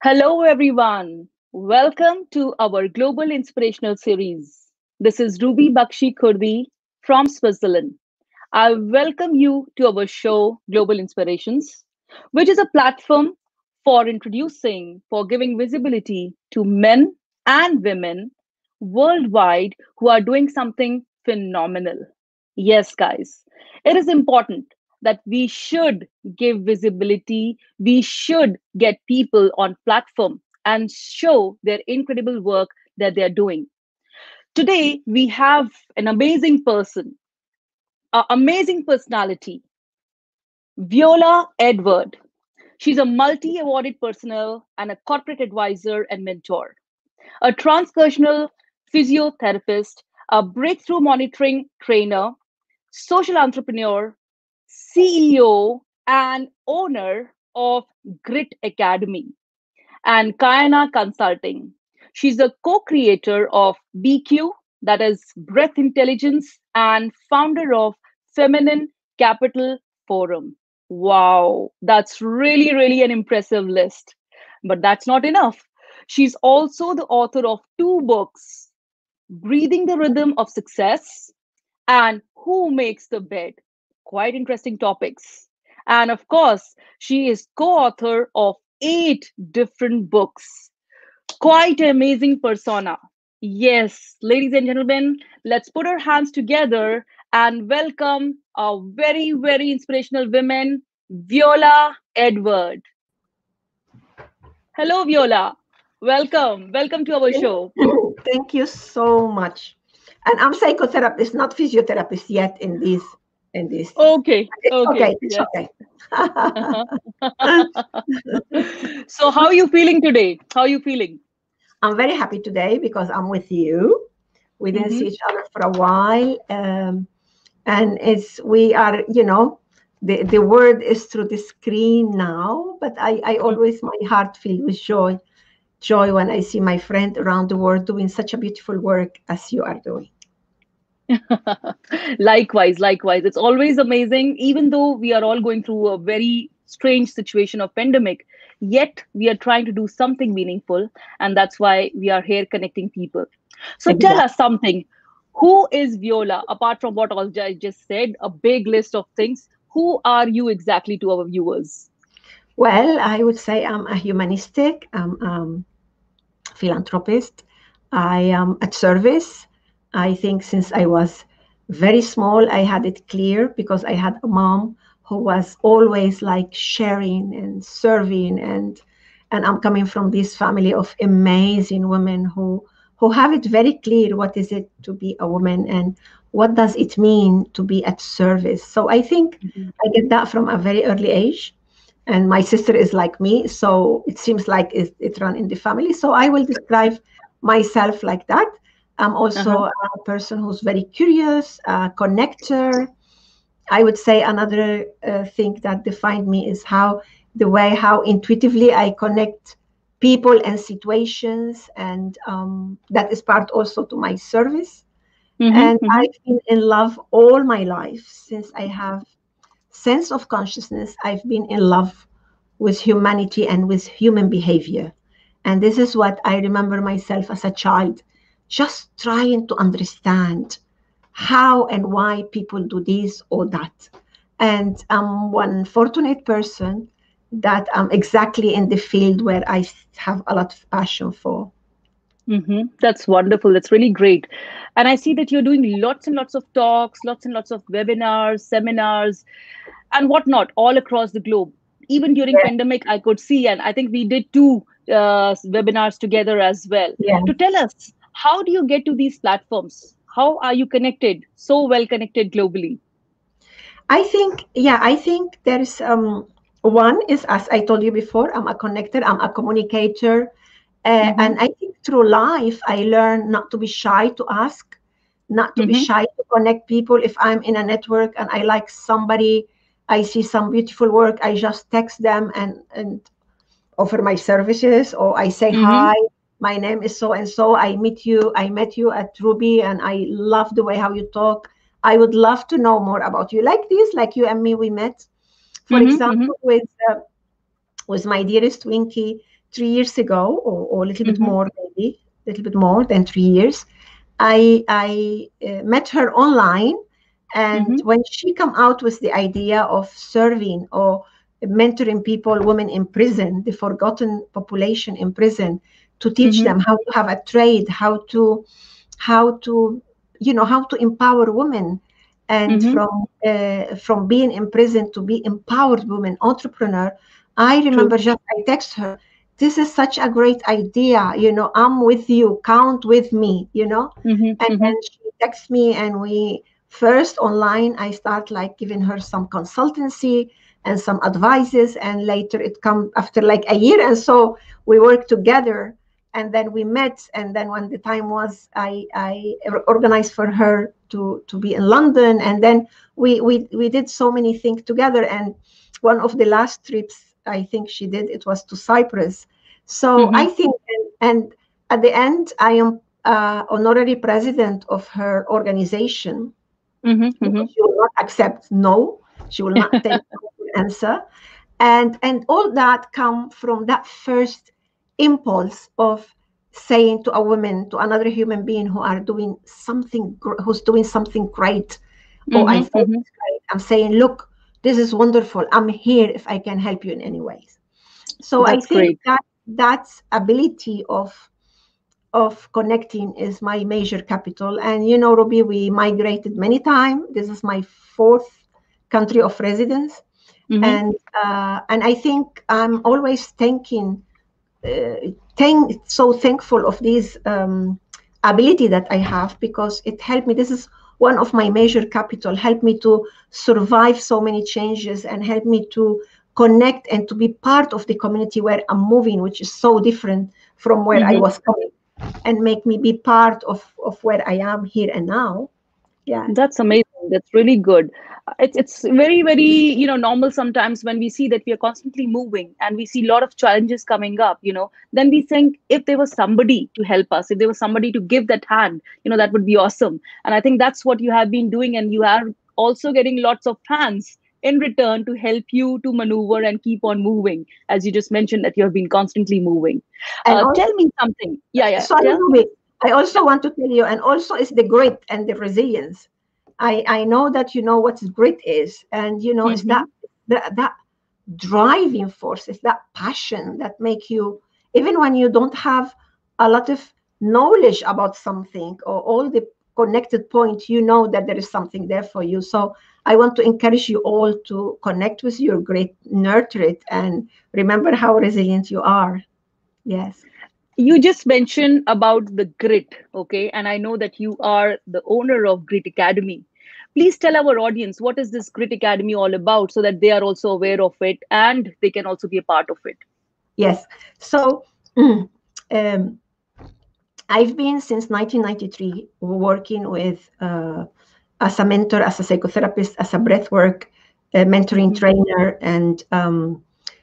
Hello, everyone. Welcome to our Global Inspirational series. This is Ruby Bakshi Khurdi from Switzerland. I welcome you to our show, Global Inspirations, which is a platform for giving visibility to men and women worldwide who are doing something phenomenal. Yes, guys, it is important that we should give visibility. We should get people on platform and show their incredible work that they're doing. Today, we have an amazing person, an amazing personality, Viola Edward. She's a multi awarded personnel and a corporate advisor and mentor, a transcultural physiotherapist, a breakthrough monitoring trainer, social entrepreneur, CEO, and owner of Grit Academy and Kayana Consulting. She's a co creator of BQ, that is Breath Intelligence, and founder of Feminine Capital Forum. Wow, that's really an impressive list. But that's not enough. She's also the author of two books, Breathing the Rhythm of Success and Who Makes the Bed. Quite interesting topics. And of course, she is co author of eight different books. Quite an amazing persona. Yes, ladies and gentlemen, let's put our hands together and welcome a very inspirational woman, Viola Edward. Hello, Viola. Welcome. Welcome to our show. Thank you so much. And I'm psychotherapist, not physiotherapist yet in this. Okay, It's okay, okay. It's yes. okay. So, how are you feeling today? How are you feeling? I'm very happy today because I'm with you. We didn't see Mm-hmm. each other for a while, and we are, the word is through the screen now. But I always my heart filled with joy when I see my friend around the world doing such a beautiful work as you are doing. Likewise. It's always amazing, even though we are all going through a very strange situation of pandemic, yet we are trying to do something meaningful, and that's why we are here connecting people. So tell Exactly. us something. Who is Viola? Apart from what all I just said, a big list of things. Who are you exactly to our viewers? Well, I would say I'm a humanistic, philanthropist. I am at service. I think since I was very small, I had it clear because I had a mom who was always like sharing and serving, and I'm coming from this family of amazing women who have it very clear what is it to be a woman and what does it mean to be at service. So I think Mhm. I get that from a very early age, and my sister is like me, so it seems like it run in the family. So I will describe myself like that. I'm Uh-huh. also a person who's very curious, a connector. I would say another thing that defined me is how intuitively I connect people and situations, and that is part also to my service. And Mm-hmm. I've been in love all my life since I have sense of consciousness. I've been in love with humanity and with human behavior. And this is what I remember myself as a child, just trying to understand how and why people do this or that. And I'm one fortunate person that I'm exactly in the field where I have a lot of passion for. That's wonderful. That's really great. And I see that you're doing lots and lots of talks, lots and lots of webinars, seminars, and whatnot all across the globe. Even during Yeah, pandemic, I could see, and I think we did two webinars together as well. yeah. To tell us, how do you get to these platforms? How are you connected, so well connected globally? I think there is one is, as I told you before, I'm a connector, I'm a communicator. Mm-hmm. And I think through life, I learned not to be shy to ask, not to be Mm-hmm. shy to connect people. If I'm in a network and I like somebody, I see some beautiful work, I just text them and offer my services, or I say, Mm-hmm. hi, my name is so and so. I met you at Ruby, and I love the way how you talk. I would love to know more about you. Like this, like you and me, we met, for Mm-hmm. Mm-hmm. example, with my dearest Winky 3 years ago, or a little bit Mm-hmm. more, maybe a little bit more than 3 years, I met her online, and Mm-hmm. when she come out with the idea of serving or mentoring people, women in prison, the forgotten population in prison, to teach Mm-hmm. them how to have a trade, how to how to empower women, and Mm-hmm. from being in prison to be empowered women entrepreneur. I True. remember, just I text her, this is such a great idea, I'm with you, count with me, Mm-hmm. and Mm-hmm. then she texts me, and we first online, I start like giving her some consultancy and some advices, and later it come after like a year, and so we work together, and then we met, and then when the time was, I organized for her to be in London, and then we did so many things together, and one of the last trips I think she did, it was to Cyprus. So Mm-hmm. I think, and at the end, I am honorary president of her organization, Mm-hmm. because she will not accept no, she will not take no for an answer, and all that come from that first impulse of saying to a woman, to another human being who are doing something, who's doing something great, or I Mm-hmm. thought Mm-hmm. it's great, I'm saying, look, this is wonderful, I'm here if I can help you in any ways. So I That's think great. that ability of connecting is my major capital. And Ruby, we migrated many times. This is my fourth country of residence, Mm-hmm. and I think I'm always so thankful of this ability that I have, because it helped me. This is one of my major capital, helped me to survive so many changes, and helped me to connect and to be part of the community where I'm moving, which is so different from where I Mm-hmm. was coming, and make me be part of where I am here and now. Yes. That's amazing. That's really good. It's very, very, normal sometimes when we see that we are constantly moving and we see a lot of challenges coming up, then we think if there was somebody to help us, if there was somebody to give that hand, that would be awesome. And I think that's what you have been doing, and you are also getting lots of hands in return to help you to maneuver and keep on moving, as you just mentioned that you have been constantly moving. And also, Tell me something. Yeah, yeah. sorry, Tell. Ruby, I also want to tell you, and also it's the grit and the resilience. I know that you know what grit is, and it's Mm-hmm. that driving force, it's that passion that make you, even when you don't have a lot of knowledge about something or all the connected points, that there is something there for you. So I want to encourage you all to connect with your grit, nurture it, and remember how resilient you are. Yes. You just mentioned about the grit, okay? And I know that you are the owner of Grit Academy. Please tell our audience what is this Grit Academy all about, so that they are also aware of it and they can also be a part of it. Yes. So um, I've been since 1993 working with as a mentor, as a psychotherapist, as a breathwork mentoring Mm-hmm. trainer, and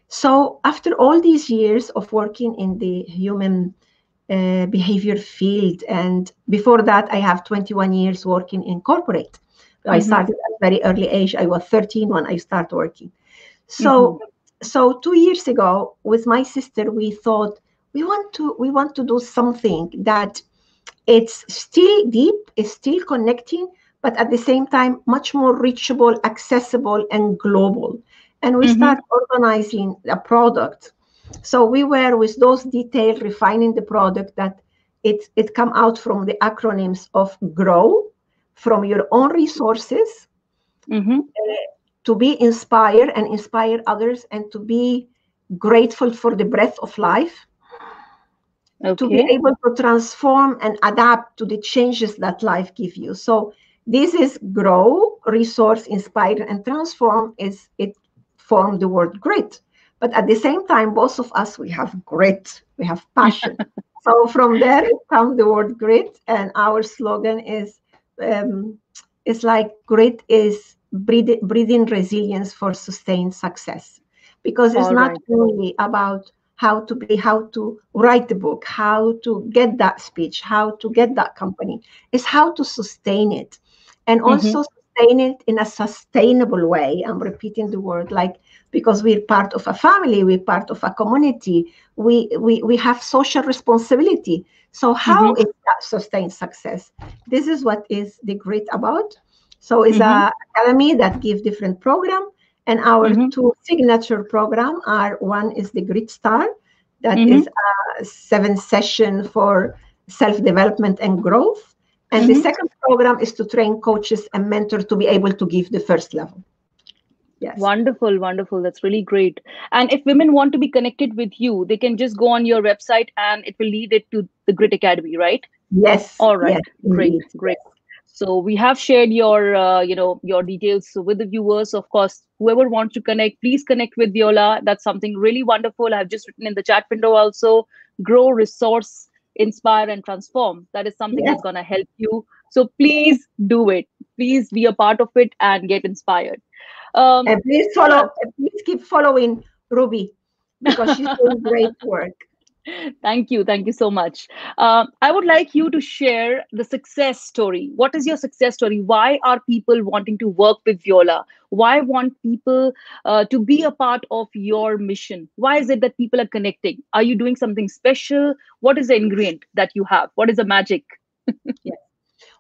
so after all these years of working in the human behavior field, and before that, I have 21 years working in corporate. I Mm-hmm. started at a very early age. I was 13 when I started working. Mm-hmm. So 2 years ago, with my sister, we thought we want to do something that it's still deep, it's still connecting, but at the same time much more reachable, accessible, and global. And we Mm-hmm. start organizing a product. So we were with those details refining the product, that it come out from the acronyms of grow, from your own resources, Mm-hmm. to be inspired and inspire others, and to be grateful for the breath of life, to be Okay. able to transform and adapt to the changes that life gives you. So this is grow, resource, inspire, and transform. Is it form the word grit? But at the same time, both of us, we have grit, we have passion. So from there it comes the word grit, and our slogan is um, it's like grit is breathing resilience for sustained success, because it's All not right. only about how to write the book, how to get that speech, how to get that company. It's how to sustain it, and Mm-hmm. also sustain it in a sustainable way. I'm repeating the word, like, because we're part of a family, we're part of a community, we have social responsibility. So how Mm-hmm. is that sustained success? This is what is the grit about. So it's Mm-hmm. a academy that gives different program, and our Mm-hmm. two signature program are, one is the Grit Star, that Mm-hmm. is a 7 session for self-development and growth. And the Mm-hmm. second program is to train coaches and mentors to be able to give the first level. Yes. Wonderful, wonderful. That's really great. And if women want to be connected with you, they can just go on your website and it will lead it to the Grit Academy, right? Yes. All right. Yes, Great, indeed. great. Yes. So we have shared your, your details with the viewers. Of course, whoever wants to connect, please connect with Viola. That's something really wonderful. I've just written in the chat window also. Grow, resource, inspire, and transform. That is something Yes. that's gonna help you. So please do it. Please be a part of it and get inspired. And please Viola, follow, please keep following Ruby, because she's doing great work. thank you. Thank you so much. I would like you to share the success story. What is your success story? Why are people wanting to work with Viola? Why want people to be a part of your mission? Why is it that people are connecting? Are you doing something special? What is the ingredient that you have? What is the magic? Yes.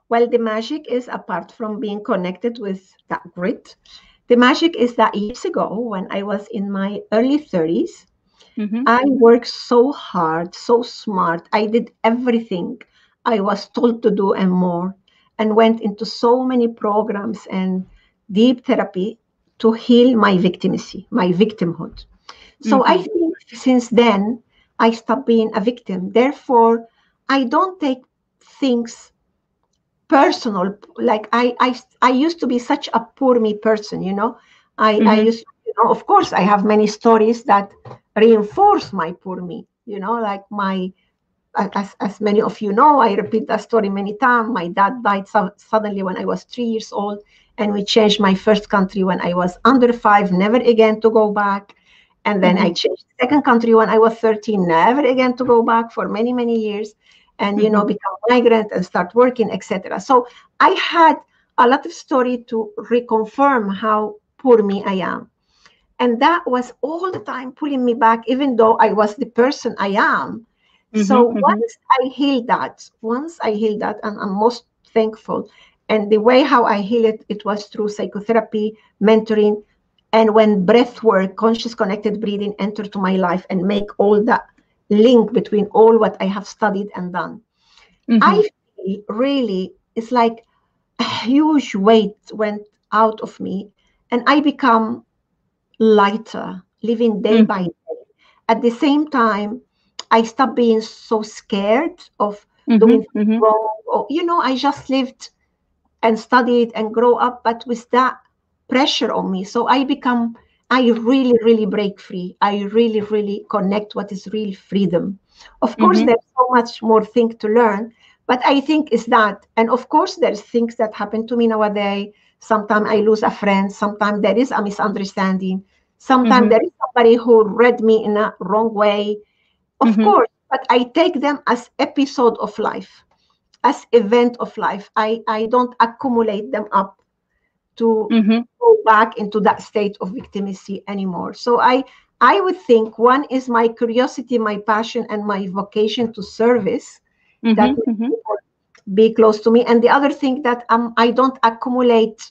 Well, the magic is, apart from being connected with that grit, the magic is that years ago, when I was in my early 30s, Mm-hmm, I worked so hard, so smart. I did everything I was told to do and more, and went into so many programs and deep therapy to heal my victimacy, my victimhood. So I mm-hmm, think since then, I stopped being a victim. Therefore, I don't take things personal. Like I used to be such a poor me person, I mm-hmm, used, of course, I have many stories that reinforce my poor me, like my, as many of you know, I repeat that story many times. My dad died suddenly when I was 3 years old, and we changed my first country when I was under 5, never again to go back. And then I mm-hmm, changed the second country when I was 13, never again to go back for many, many years, and mm-hmm, become migrant and start working, etc. So I had a lot of story to reconfirm how poor me I am. And that was all the time pulling me back, even though I was the person I am. So mm-hmm, once I healed that, and I'm most thankful. And the way how I heal it, it was through psychotherapy, mentoring, and when breath work, conscious connected breathing entered to my life and make all that link between all what I have studied and done. mm-hmm, I feel really, it's like a huge weight went out of me, and I become lighter, living day by mm-hmm, day. At the same time, I stopped being so scared of mm-hmm, doing things mm-hmm, wrong. Or, I just lived and studied and grow up, but with that pressure on me. So I really, really break free. I really, really connect what is real freedom. Of course, mm-hmm, there's so much more thing to learn, but I think it's that. And of course, there's things that happen to me nowadays. Sometimes I lose a friend. Sometimes there is a misunderstanding. Sometimes mm-hmm, there is somebody who read me in a wrong way. Of mm-hmm, course, but I take them as episode of life, as event of life. I don't accumulate them up to mm-hmm, go back into that state of victimacy anymore. So I would think one is my curiosity, my passion, and my vocation to service that mm-hmm, makes mm-hmm. people be close to me. And the other thing that I don't accumulate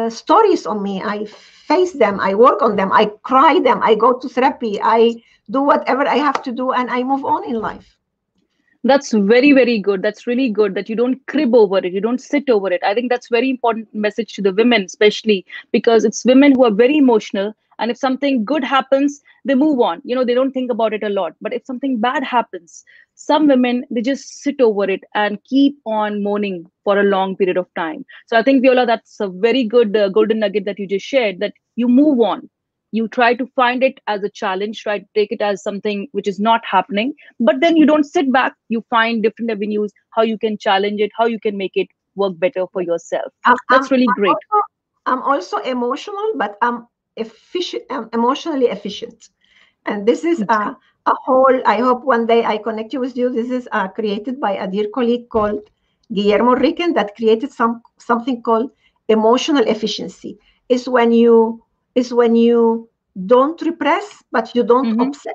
stories on me. I face them, I work on them, I cry them, I go to therapy, I do whatever I have to do, and I move on in life. That's very, very good. That's really good that you don't crib over it. You don't sit over it. I think that's very important message to the women, especially because it's women who are very emotional. And if something good happens, they move on. They don't think about it a lot. But if something bad happens, some women, they just sit over it and keep on mourning for a long period of time. So I think, Viola, that's a very good golden nugget that you just shared, that you move on. You try to find it as a challenge, try to take it as something which is not happening, but then you don't sit back. You find different avenues how you can challenge it, how you can make it work better for yourself. I'm, I'm, That's really I'm great. also I'm also emotional, but I'm efficient. I'm emotionally efficient, and this is a whole. I hope one day I connect you with you. This is created by a dear colleague called Guillermo Ricken that created something called emotional efficiency is when you don't repress, but you don't Mm-hmm. obsess.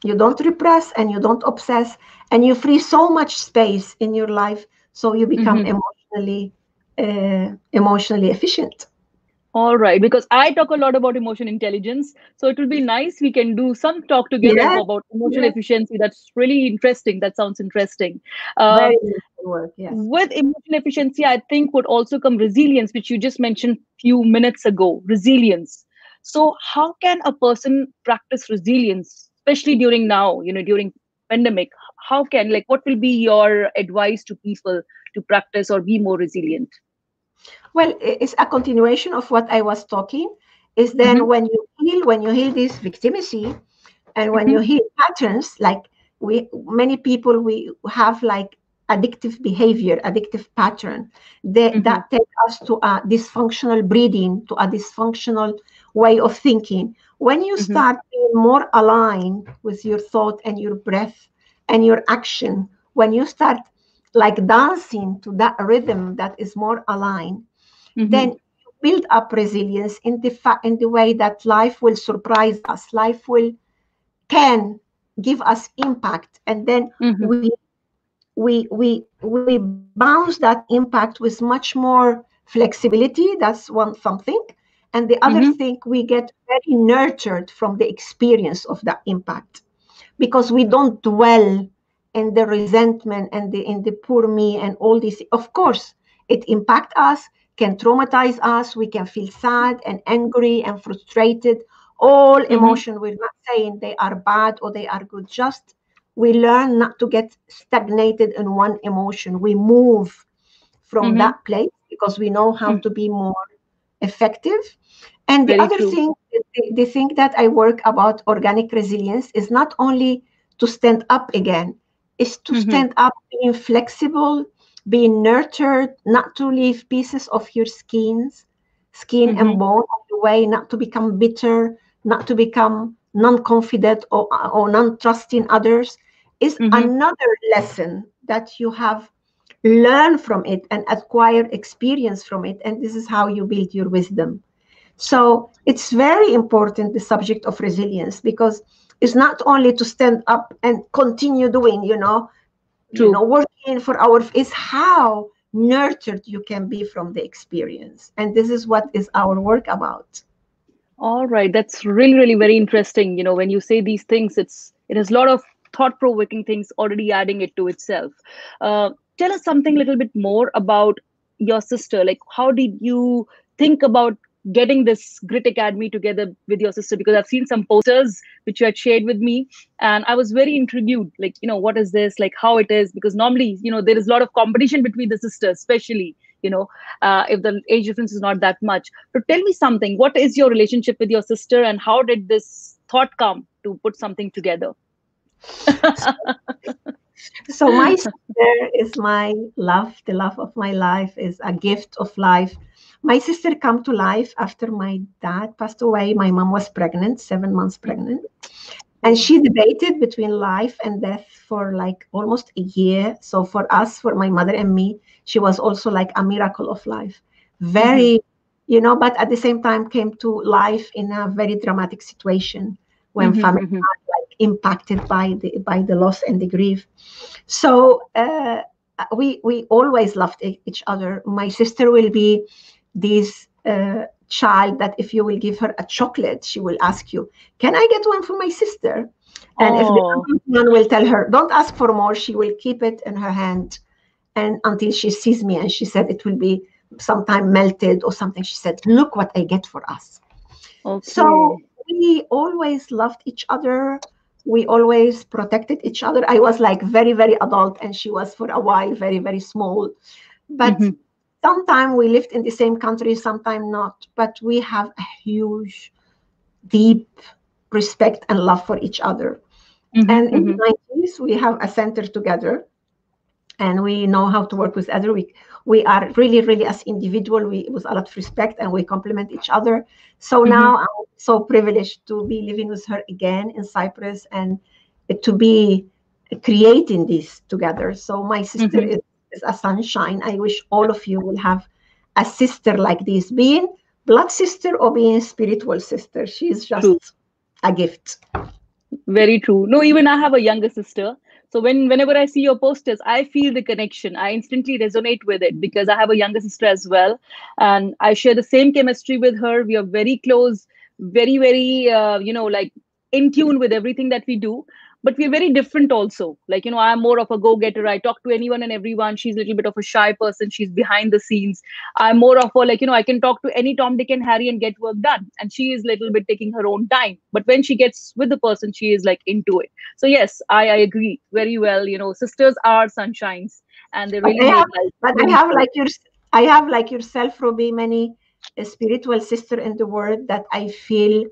You don't repress and you don't obsess, and you free so much space in your life, so you become Mm-hmm. emotionally efficient. All right, because I talk a lot about emotion intelligence, so it will be nice we can do some talk together Yes, about emotional yes, efficiency. That's really interesting. That sounds interesting. very Um, useful work. Yes. with emotional efficiency, I think would also come resilience, which you just mentioned few minutes ago. Resilience. So, how can a person practice resilience, especially during now, during pandemic? How can, like, what will be your advice to people to practice or be more resilient? Well, it's a continuation of what I was talking. Is then Mm-hmm, when you heal this victimacy, and when mm-hmm, you heal patterns, like many people, we have like addictive pattern mm-hmm, that take us to a dysfunctional breathing, to a dysfunctional way of thinking. When you mm-hmm, start being more aligned with your thought and your breath and your action, when you start like dancing to that rhythm that is more aligned, then mm-hmm, you build up resilience in the way that life will surprise us. Life will can give us impact, and then mm-hmm, we bounce that impact with much more flexibility. That's one something. And the other mm-hmm, thing, we get very nurtured from the experience of that impact, because we don't dwell in the resentment and in the poor me and all this. Of course, it impact us, can traumatize us. We can feel sad and angry and frustrated. All mm-hmm, emotion, we're not saying they are bad or they are good. Just we learn not to get stagnated in one emotion. We move from mm-hmm. that place because we know how Mm, to be more effective. And the very other true. thing, the thing that I work about organic resilience is not only to stand up again, is to Mm-hmm, stand up being flexible, being nurtured, not to leave pieces of your skin mm-hmm, and bone on the way, not to become bitter, not to become non-confident or non-trusting others, is mm-hmm. another lesson that you have learn from it and acquire experience from it. And this is how you build your wisdom. So it's very important, the subject of resilience, because it's not only to stand up and continue doing, True. working for our, is how nurtured you can be from the experience. And this is what is our work about. All right, that's really, really very interesting. When you say these things, it has a lot of thought-provoking things already adding it to itself. Tell us something a little bit more about your sister. Like, how did you think about getting this Grit Academy together with your sister? Because I've seen some posters which you had shared with me, and I was very intrigued. Like, what is this? Like, how it is? Because normally, there is a lot of competition between the sisters, especially, if the age difference is not that much. So tell me something. What is your relationship with your sister, and how did this thought come to put something together? So my sister is my love. The love of my life is a gift of life. My sister come to life after my dad passed away. My mom was pregnant, 7 months pregnant. And Oh. she debated between life and death for like almost a year. So for us, for my mother and me, she was also like a miracle of life. Mm-hmm, Very, but at the same time came to life in a very dramatic situation when mm-hmm, family mm-hmm, are like impacted by the loss and the grief. So we always loved each other. My sister will be this child that if you will give her a chocolate, she will ask you, "Can I get one for my sister?" And if the oh, other one will tell her, "Don't ask for more," she will keep it in her hand, and until she sees me, and she said it will be sometime melted or something. She said, "Look what I get for us." So okay. we always loved each other. We always protected each other. I was like very, very adult, and she was for a while very, very small. But Mm-hmm, sometime we lived in the same country, sometime not. But we have a huge, deep respect and love for each other. mm-hmm, And in the mm-hmm, 90s, we have a center together, and we know how to work with other. We are really, really, as individual, we with a lot of respect, and we complement each other. So mm-hmm, now I'm so privileged to be living with her again in Cyprus, and to be creating this together. So my sister mm-hmm. is a sunshine. I wish all of you will have a sister like this, being blood sister or being spiritual sister. She's True. just a gift. Very true. No, even I have a younger sister. So whenever I see your posters, I feel the connection. I instantly resonate with it because I have a younger sister as well, and I share the same chemistry with her. We are very close, very like in tune with everything that we do. But we're very different also. Like, I'm more of a go-getter. I talk to anyone and everyone. She's a little bit of a shy person. She's behind the scenes. I'm more of a, like, I can talk to any Tom, Dick, and Harry and get work done. And she is a little bit taking her own time. But when she gets with the person, she is like into it. So yes, I agree very well. Sisters are sunshines, and they But really make life I have meaningful. like I have like yourself, Ruby, many spiritual sister in the world that I feel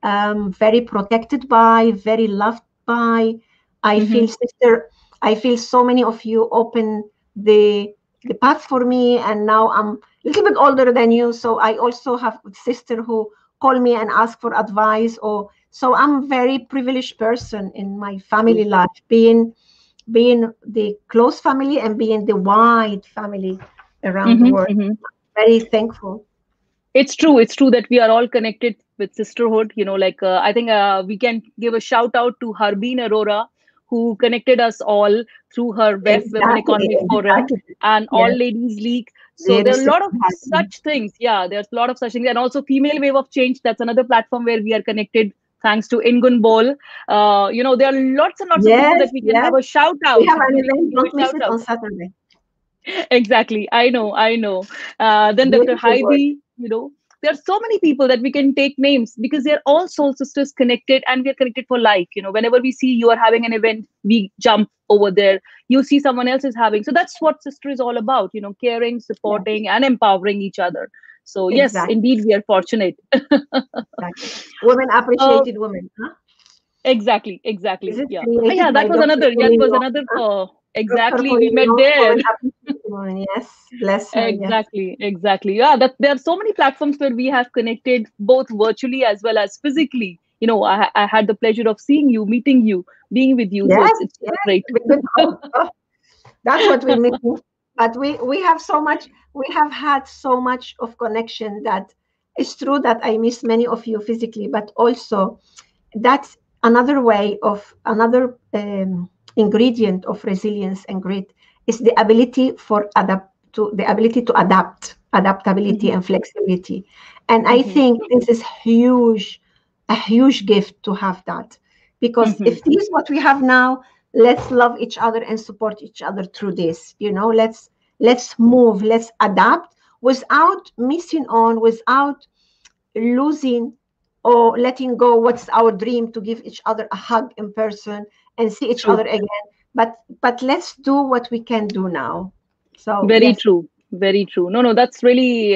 very protected by, very loved by. I feel Hmm. sister. I feel so many of you open the path for me, and now I'm a little bit older than you, so I also have a sister who call me and ask for advice. Or so I'm very privileged person in my family True. life, being the close family and being the wide family around the Hmm. world. Hmm. Very thankful. It's true. It's true that we are all connected with sisterhood. Like I think we can give a shout out to Harbeen Arora, who connected us all through her WEF, Women Exactly, Economic Forum, exactly. and All Yes, Ladies League. So dear there are a sister lot of Harvey. such things. Yeah, there's a lot of such things. And also Female Wave of Change. That's another platform where we are connected thanks to Ingun Bol. There are lots and lots of people Yes, that we can yes. have a shout We out. have an We can event. give a Don't miss shout it out. on Saturday. Exactly. I know. Then Dr. Beautiful word. Heidi, there are so many people that we can take names because they're all soul sisters connected, and we are connected for life. Whenever we see you are having an event, we jump over there. You see someone else is having. So that's what sister is all about, caring, Yes, supporting, and empowering each other. So yes, exactly, indeed, we are fortunate. exactly. Women uh, appreciated women. Huh? This exactly. is Yeah. created Yeah, by that was Dr. another. Yeah, that was Polino. another. Huh? Dr. Exactly. We met Polino, there. women appreciated women. Yes, bless her. Yes, Exactly. Yeah, that there are so many platforms where we have connected both virtually as well as physically. I had the pleasure of seeing you, meeting you, being with you. So yes, it's yes. great. That's what we're missing. But we have so much. We have had so much of connection that it's true that I miss many of you physically, but also that's another way of another ingredient of resilience and grit is the ability for adapt to the ability to adaptability Hmm. and flexibility. And I Hmm. think this is huge, a huge gift to have that, because Hmm. if this is what we have now, let's love each other and support each other through this. Let's move, let's adapt without missing on, without losing or letting go what's our dream, to give each other a hug in person and see each True. other again. But let's do what we can do now. So Very yes, true. Very true. No, that's really,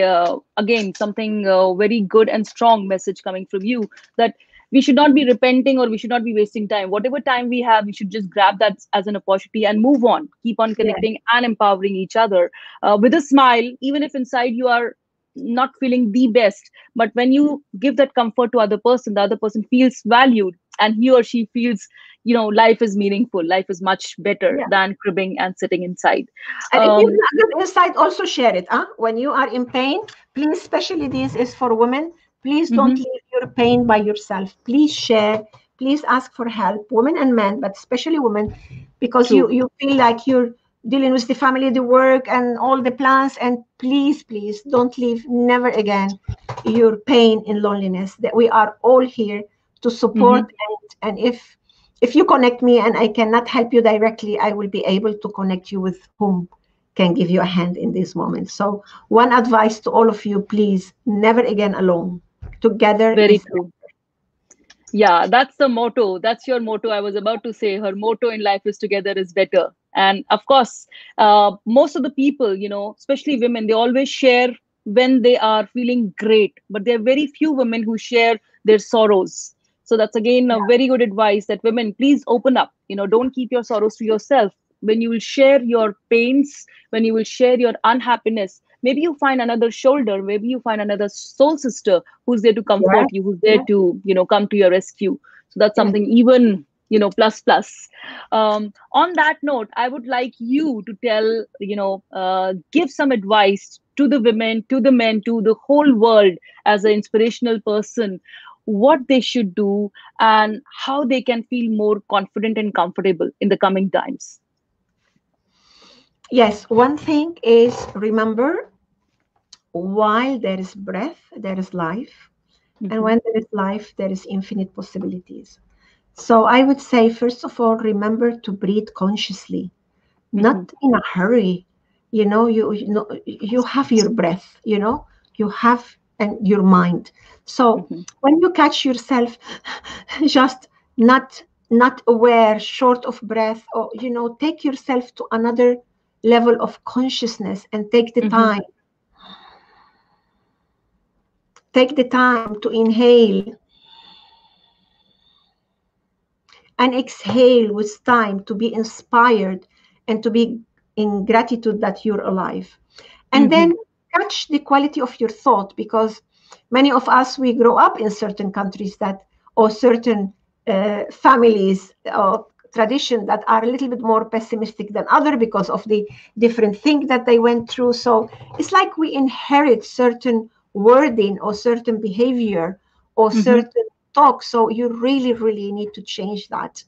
again, something very good and strong message coming from you, that we should not be repenting or we should not be wasting time. Whatever time we have, we should just grab that as an opportunity and move on, keep on yes, connecting and empowering each other with a smile, even if inside you are not feeling the best. But when you give that comfort to other person, the other person feels valued, and he or she feels, life is meaningful. Life is much better yeah. than cribbing and sitting inside. And if you Um, have a good insight, also share it. When you are in pain, please, especially this is for women, please don't mhm. leave your pain by yourself. Please share. Please ask for help, women and men, but especially women, because you True. you feel like you're dealing with the family, the work, and all the plans. And please don't leave, never again, your pain in loneliness. That we are all here to support. Hmm. And if you connect me and I cannot help you directly, I will be able to connect you with whom can give you a hand in this moment. So one advice to all of you, please, never again alone. Together Very is true. Yeah, that's the motto. That's your motto. I was about to say her motto in life is together is better. And of course, most of the people, especially women, they always share when they are feeling great, but there are very few women who share their sorrows. So that's again a very good advice that women, please open up. Don't keep your sorrows to yourself. When you will share your pains, when you will share your unhappiness, maybe you find another shoulder, maybe you find another soul sister who's there to comfort yes, you, who's there yes, to, come to your rescue. So that's yes. something even, plus plus. On that note, I would like you to give some advice to the women, to the men, to the whole world as an inspirational person, what they should do and how they can feel more confident and comfortable in the coming times? Yes, one thing is remember, while there is breath, there is life. And Hmm. when there is life, there is infinite possibilities. So I would say, first of all, remember to breathe consciously, Hmm. not in a hurry. You have your breath, you have and your mind. So Hmm. when you catch yourself just not aware, short of breath, or take yourself to another level of consciousness and Hmm. take the time to inhale and exhale with time, to be inspired and to be in gratitude that you're alive. And Hmm. then catch the quality of your thought, because many of us, we grow up in certain countries that, or certain families or tradition that are a little bit more pessimistic than other because of the different things that they went through. So it's like we inherit certain wording or certain behavior or Hmm. certain talk. So you really, really need to change that.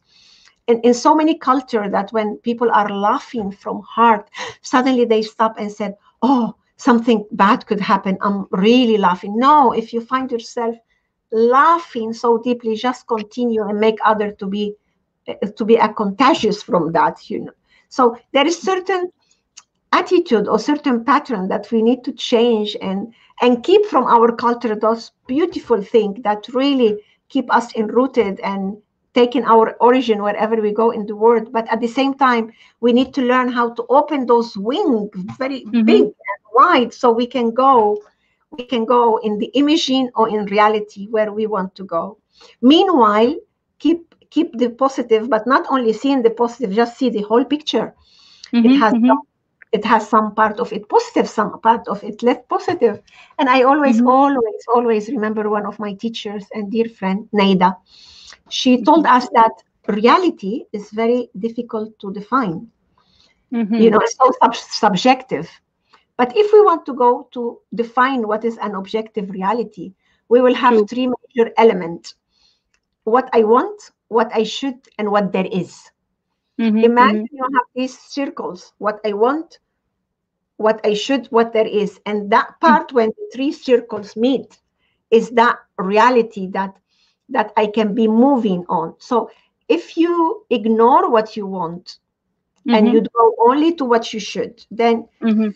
In so many culture, that when people are laughing from heart, suddenly they stop and said, oh, something bad could happen, I'm really laughing. No, if you find yourself laughing so deeply, just continue and make other to be a contagious from that. So there is certain attitude or certain pattern that we need to change, and keep from our culture those beautiful things that really keep us enrooted and taking our origin wherever we go in the world. But at the same time, we need to learn how to open those wings very big Hmm. and wide, so we can go in the imaging or in reality where we want to go. Meanwhile, keep the positive, but not only seeing the positive, just see the whole picture. it Hmm. has Hmm. it has some part of it positive, some part of it less positive. And I always, Hmm. always, always remember one of my teachers and dear friend, Naida. She told Hmm. us that reality is very difficult to define. Hmm. It's so subjective. But if we want to go to define what is an objective reality, we will have True. three major elements: what I want, what I should, and what there is. Hmm. Hmm. Imagine you have these circles: what I want, what I should, what there is. And that part, when the three circles meet, is that reality that I can be moving on. So if you ignore what you want and Hmm. you go only to what you should, then Hmm.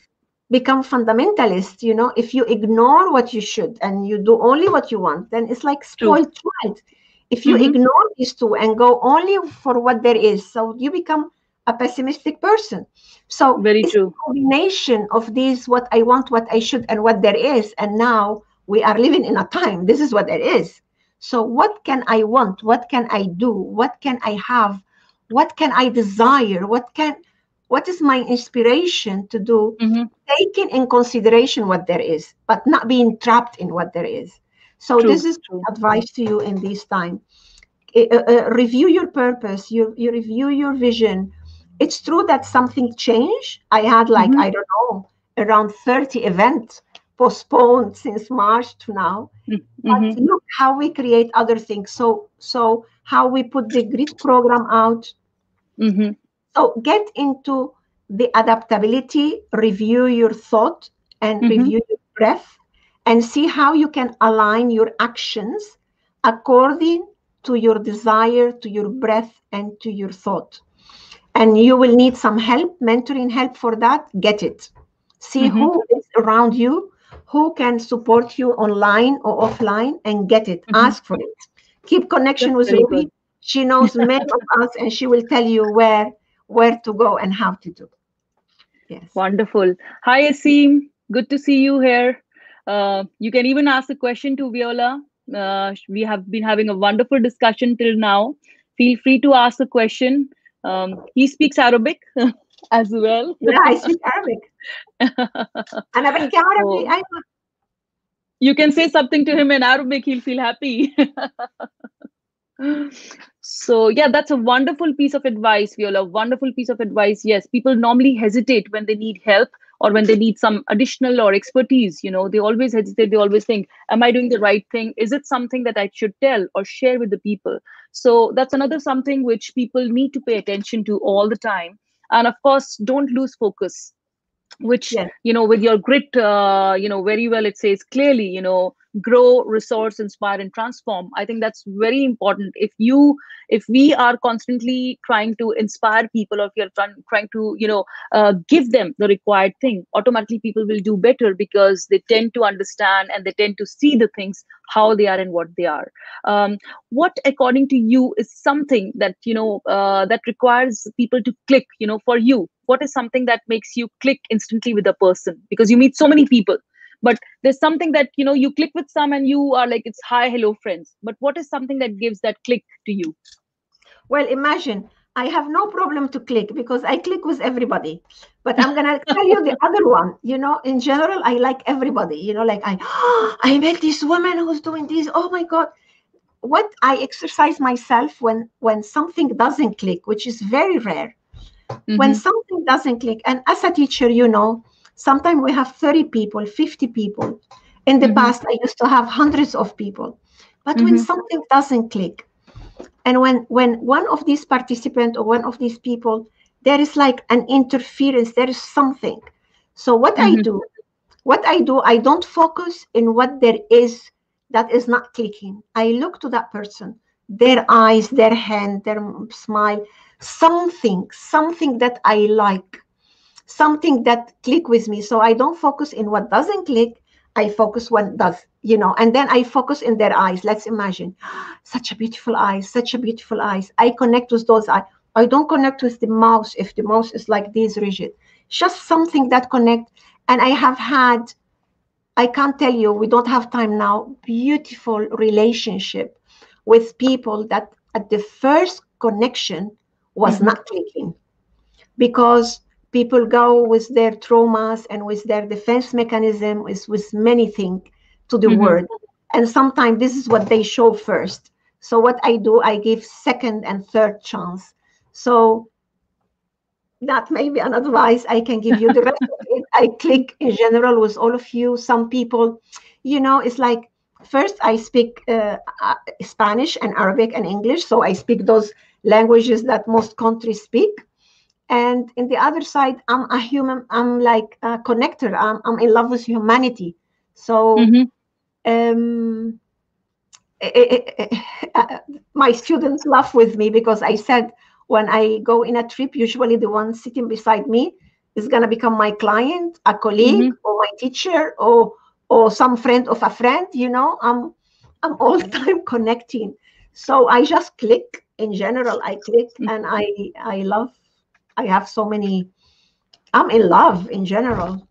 become fundamentalist. If you ignore what you should and you do only what you want, then it's like True. spoiled child. If you Hmm. ignore these two and go only for what there is, so you become a pessimistic person. So Very it's a true. combination of these: what I want, what I should, and what there is. And now we are living in a time, this is what there is. So what can I want, what can I do, what can I have, what can I desire, what is my inspiration to do, Hmm. taking in consideration what there is, but not being trapped in what there is. So this True. is True. my advice to you in this time. Review your purpose, you review your vision. It's true that something changed. I had, like, Hmm. I don't know, around 30 events postponed since March to now. Hmm. But look how we create other things. So how we put the grid program out. Hmm. So get into the adaptability, review your thought and Hmm. review your breath, and see how you can align your actions according to your desire, to your breath, and to your thought. And you will need some help, mentoring help for that. Get it. See Hmm. who is around you, who can support you online or offline, and get it. Hmm. Ask for it. Keep connection That's with very good. Ruby. She knows many of us, and she will tell you where to go and how to do. Yes. Wonderful. Hi, Asim. Good to see you here. You can even ask a question to Viola. We have been having a wonderful discussion till now. Feel free to ask a question. He speaks Arabic as well. Yeah, I speak Arabic. أنا بحكي عربي. So you can say something to him in Arabic, he'll feel happy. So yeah, that's a wonderful piece of advice, Viola. Wonderful piece of advice. Yes, people normally hesitate when they need help or when they need some additional or expertise, they always hesitate. They always think, am I doing the right thing? Is it something that I should tell or share with the people? So that's another something which people need to pay attention to all the time. And of course, don't lose focus, which, Yes. with your grit, very well it says clearly, grow, resource, inspire, and transform. I think that's very important. If we are constantly trying to inspire people, or if you're trying to, give them the required thing, automatically people will do better, because they tend to understand and they tend to see the things how they are and what they are. What, according to you, is something that, that requires people to click, for you? What is something that makes you click instantly with a person? Because you meet so many people, but there's something that, you click with some and you are like, it's hi, hello, friends. But what is something that gives that click to you? Well, imagine I have no problem to click because I click with everybody. But I'm gonna tell you the other one. In general, I like everybody. Like I met this woman who's doing this. Oh my God. What I exercise myself when something doesn't click, which is very rare. When Mm-hmm, something doesn't click, and as a teacher, sometimes we have 30 people, 50 people. In the mm-hmm, past, I used to have hundreds of people. But when mm-hmm, something doesn't click, and when one of these participants or one of these people, there is like an interference, there is something. So mm-hmm, what I do, I don't focus in what there is that is not clicking. I look to that person, their eyes, their hand, their smile, something that I like, something that click with me. So I don't focus in what doesn't click. I focus what does, and then I focus in their eyes. Let's imagine such a beautiful eyes, such a beautiful eyes. I connect with those eyes. I don't connect with the mouse if the mouse is like this rigid. Just something that connect. And I have had, I can't tell you, we don't have time now, beautiful relationship with people that at the first connection was mm-hmm, not clicking, because people go with their traumas and with their defense mechanism, with many things to the mm-hmm. word. And sometimes this is what they show first. So what I do, I give second and third chance. So that may be an advice I can give you. The rest of it, I click in general with all of you. Some people, it's like, first I speak Spanish and Arabic and English. So I speak those languages that most countries speak. And in the other side, I'm a human. I'm like a connector. I'm in love with humanity. So Mm-hmm. um, my students laugh with me because I said, when I go in a trip, usually the one sitting beside me is going to become my client, a colleague, Mm-hmm. or my teacher, or some friend of a friend. I'm all the time connecting. So I just click. In general, I click, and I love. I have so many. I'm in love in general.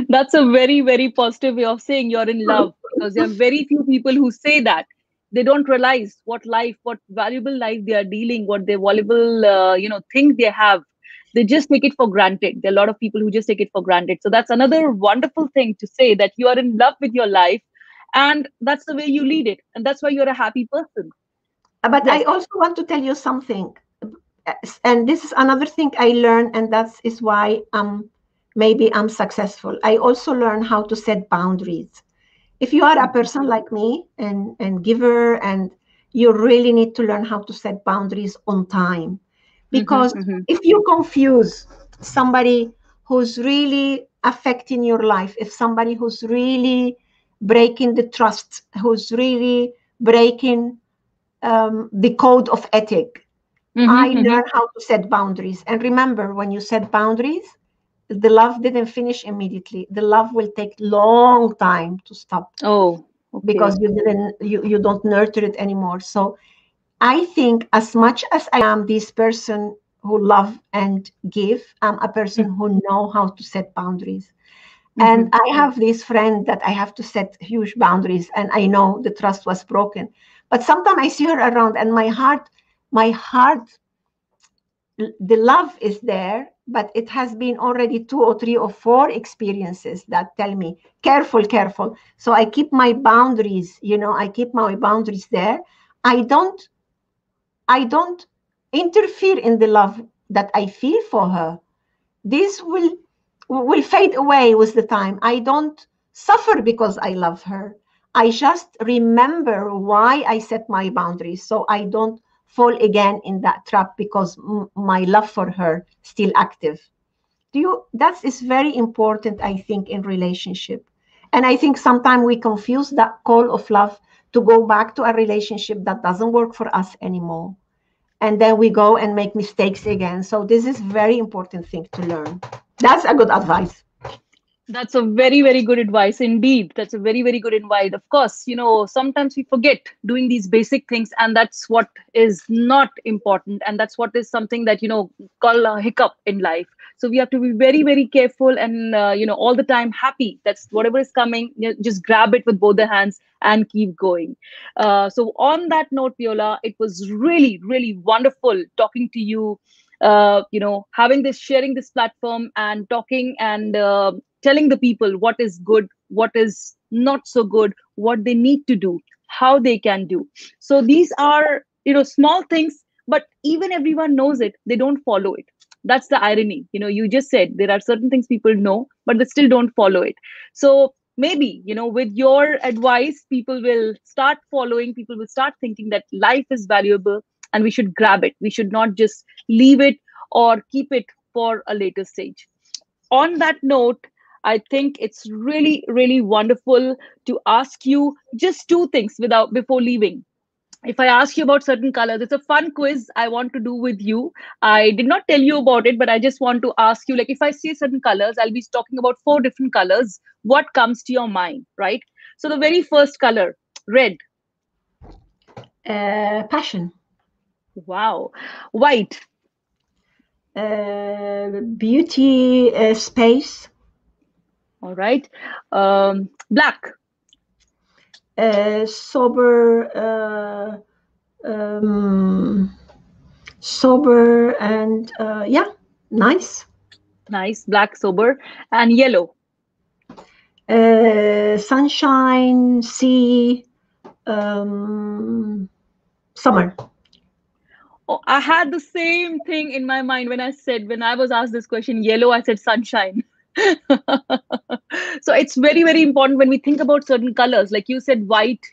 That's a very, very positive way of saying you're in love, because there are very few people who say that. They don't realize what valuable life they are dealing, what their valuable, thing they have. They just take it for granted. There are a lot of people who just take it for granted. So that's another wonderful thing to say, that you are in love with your life, and that's the way you lead it. And that's why you're a happy person. But I Yes. also want to tell you something, and this is another thing I learned, and that is why maybe I'm successful. I also learn how to set boundaries. If you are a person like me and giver, and you really need to learn how to set boundaries on time, Mm-hmm, because mm-hmm, if you confuse somebody who's really affecting your life, if somebody who's really breaking the trust, who's really breaking the code of ethic, I mm-hmm, mm-hmm. learned how to set boundaries. And remember, when you set boundaries, the love didn't finish immediately. The love will take long time to stop, Oh, because okay. you don't nurture it anymore. So I think, as much as I am this person who love and give, I'm a person who know how to set boundaries. And Mm-hmm. I have this friend that I have to set huge boundaries, and I know the trust was broken. But sometimes I see her around, and my heart, the love is there, but it has been already 2 or 3 or 4 experiences that tell me, careful, careful. So I keep my boundaries, I keep my boundaries there. I don't i don't interfere in the love that I feel for her. this will fade away with the time. I don't suffer because I love her. I just remember why I set my boundaries, so I don't fall again in that trap because my love for her still active. That is very important, I think, in relationship. And I think sometimes we confuse that call of love to go back to a relationship that doesn't work for us anymore, and then we go and make mistakes again. So this is very important thing to learn. That's a good advice. That's a very, very good advice indeed. That's a very, very good advice. Of course, sometimes we forget doing these basic things, and that's what is not important. And that's what is something that, call a hiccup in life. So we have to be very, very careful and, all the time happy. That's whatever is coming, just grab it with both the hands and keep going. So on that note, Viola, it was really, really wonderful talking to you. Having this, sharing this platform and talking and telling the people what is good, what is not so good, what they need to do, how they can do. So these are, small things, but even everyone knows it, they don't follow it. That's the irony. You just said there are certain things people know, but they still don't follow it. So maybe, with your advice, people will start following, people will start thinking that life is valuable and we should grab it. We should not just leave it or keep it for a later stage. On that note, I think it's really, really wonderful to ask you just two things without before leaving. If I ask you about certain colors, it's a fun quiz I want to do with you. I did not tell you about it, but I just want to ask you, like, if I say certain colors, I'll be talking about four different colors. What comes to your mind, right? So the very first color, red. Passion. Wow. White. Beauty, space. All right. Black. Sober, sober, and yeah, nice. Nice. Black, sober. And yellow. Sunshine, sea, summer. Oh, I had the same thing in my mind when I was asked this question, yellow, I said sunshine. So it's very, very important when we think about certain colors. Like you said, white,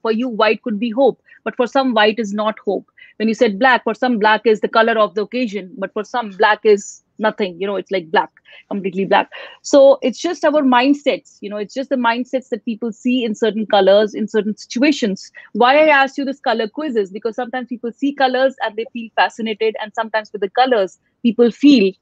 for you, white could be hope, but for some, white is not hope. When you said black, for some, black is the color of the occasion, but for some, black is nothing, it's like black, completely black. So it's just our mindsets, it's just the mindsets that people see in certain colors, in certain situations. Why I asked you this color quiz is because sometimes people see colors and they feel fascinated, and sometimes with the colors, people feel,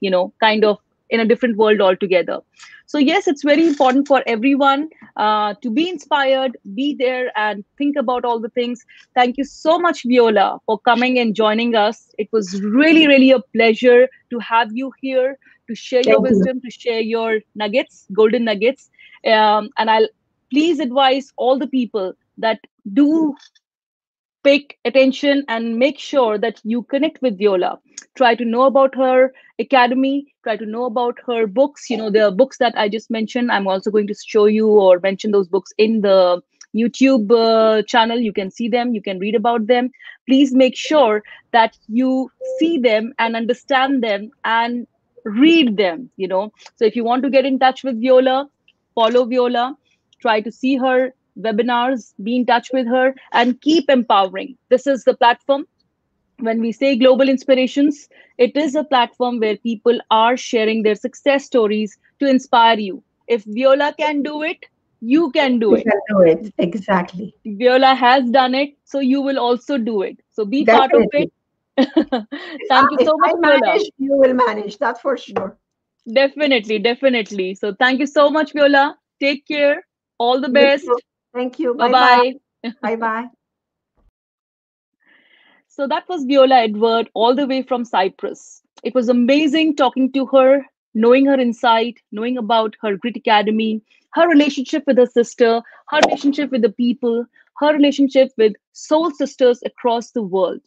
kind of in a different world altogether. So yes, it's very important for everyone to be inspired, be there, and think about all the things. Thank you so much, Viola, for coming and joining us. It was really, really a pleasure to have you here to share your Thank you. wisdom, to share your nuggets, golden nuggets. And I'll please advise all the people that do pay attention and make sure that you connect with Viola. Try to know about her academy, try to know about her books. The books that I just mentioned, I'm also going to show you or mention those books in the YouTube channel. You can see them, you can read about them. Please make sure that you see them and understand them and read them. So if you want to get in touch with Viola, follow Viola, try to see her webinars, be in touch with her, and keep empowering. This is the platform. When we say global inspirations, it is a platform where people are sharing their success stories to inspire you. If Viola can do it, you can do You it. can do it. Exactly. Viola has done it, so you will also do it. So be part of it. Definitely. Thank you If so much, I Viola. manage, you will manage. That's for sure. Definitely, definitely. So thank you so much, Viola. Take care. All the You too. best. Thank you. Bye Bye bye. bye. Bye bye. So that was Viola Edward, all the way from Cyprus. It was amazing talking to her, knowing her insight, knowing about her Grit Academy, her relationship with her sister, her relationship with the people, her relationship with soul sisters across the world.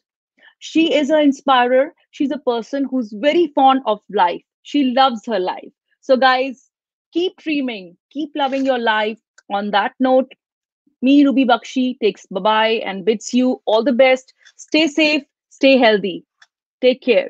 She is an inspirer. She's a person who's very fond of life. She loves her life. So, guys, keep dreaming, keep loving your life. On that note, me, Ruby Bakshi, takes bye bye and bids you all the best. Stay safe, stay healthy. Take care.